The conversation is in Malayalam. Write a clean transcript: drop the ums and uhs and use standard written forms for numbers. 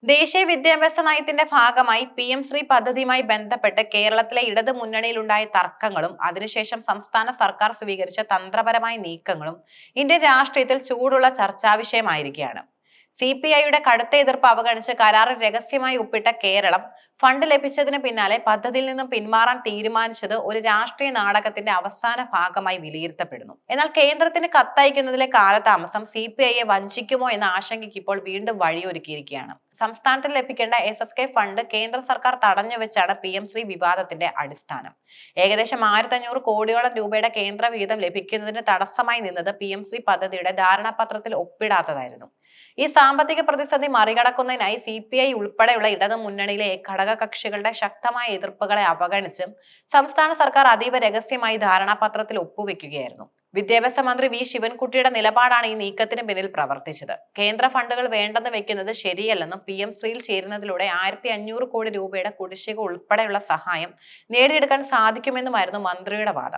ദേശീയ വിദ്യാഭ്യാസ നയത്തിന്റെ ഭാഗമായി PM-ശ്രീ പദ്ധതിയുമായി ബന്ധപ്പെട്ട് കേരളത്തിലെ ഇടതു മുന്നണിയിലുണ്ടായ തർക്കങ്ങളും അതിനുശേഷം സംസ്ഥാന സർക്കാർ സ്വീകരിച്ച തന്ത്രപരമായ നീക്കങ്ങളും ഇന്ത്യൻ രാഷ്ട്രീയത്തിൽ ചൂടുള്ള ചർച്ചാവിഷയമായിരിക്കുകയാണ്. CPIയുടെ കടുത്ത എതിർപ്പ് അവഗണിച്ച് കരാറിൽ രഹസ്യമായി ഒപ്പിട്ട കേരളം ഫണ്ട് ലഭിച്ചതിന് പിന്നാലെ പദ്ധതിയിൽ നിന്നും പിന്മാറാൻ തീരുമാനിച്ചത് ഒരു രാഷ്ട്രീയ നാടകത്തിന്റെ അവസാന ഭാഗമായി വിലയിരുത്തപ്പെടുന്നു. എന്നാൽ കേന്ദ്രത്തിന് കത്തയക്കുന്നതിലെ കാലതാമസം CPIയെ വഞ്ചിക്കുമോ എന്ന ആശങ്കയ്ക്ക് ഇപ്പോൾ വീണ്ടും വഴിയൊരുക്കിയിരിക്കുകയാണ്. സംസ്ഥാനത്തിന് ലഭിക്കേണ്ട SSK ഫണ്ട് കേന്ദ്ര സർക്കാർ തടഞ്ഞുവെച്ചാണ് PM-ശ്രീ വിവാദത്തിന്റെ അടിസ്ഥാനം. ഏകദേശം 1500 കോടിയോളം രൂപയുടെ കേന്ദ്ര വിഹിതം ലഭിക്കുന്നതിന് തടസ്സമായി നിന്നത് PM-ശ്രീ പദ്ധതിയുടെ ധാരണാപത്രത്തിൽ ഒപ്പിടാത്തതായിരുന്നു. ഈ സാമ്പത്തിക പ്രതിസന്ധി മറികടക്കുന്നതിനായി CPI ഉൾപ്പെടെയുള്ള ഇടതു മുന്നണിയിലെ ഘടകകക്ഷികളുടെ ശക്തമായ എതിർപ്പുകളെ അവഗണിച്ച് സംസ്ഥാന സർക്കാർ അതീവ രഹസ്യമായി ധാരണാപത്രത്തിൽ ഒപ്പുവെക്കുകയായിരുന്നു. വിദ്യാഭ്യാസ മന്ത്രി V ശിവൻകുട്ടിയുടെ നിലപാടാണ് ഈ നീക്കത്തിന് പിന്നിൽ പ്രവർത്തിച്ചത്. കേന്ദ്ര ഫണ്ടുകൾ വേണ്ടെന്ന് വെക്കുന്നത് ശരിയല്ലെന്നും PM-ശ്രീയിൽ ചേരുന്നതിലൂടെ 1500 കോടി രൂപയുടെ കുടിശ്ശിക ഉൾപ്പെടെയുള്ള സഹായം നേടിയെടുക്കാൻ സാധിക്കുമെന്നുമായിരുന്നു മന്ത്രിയുടെ വാദം.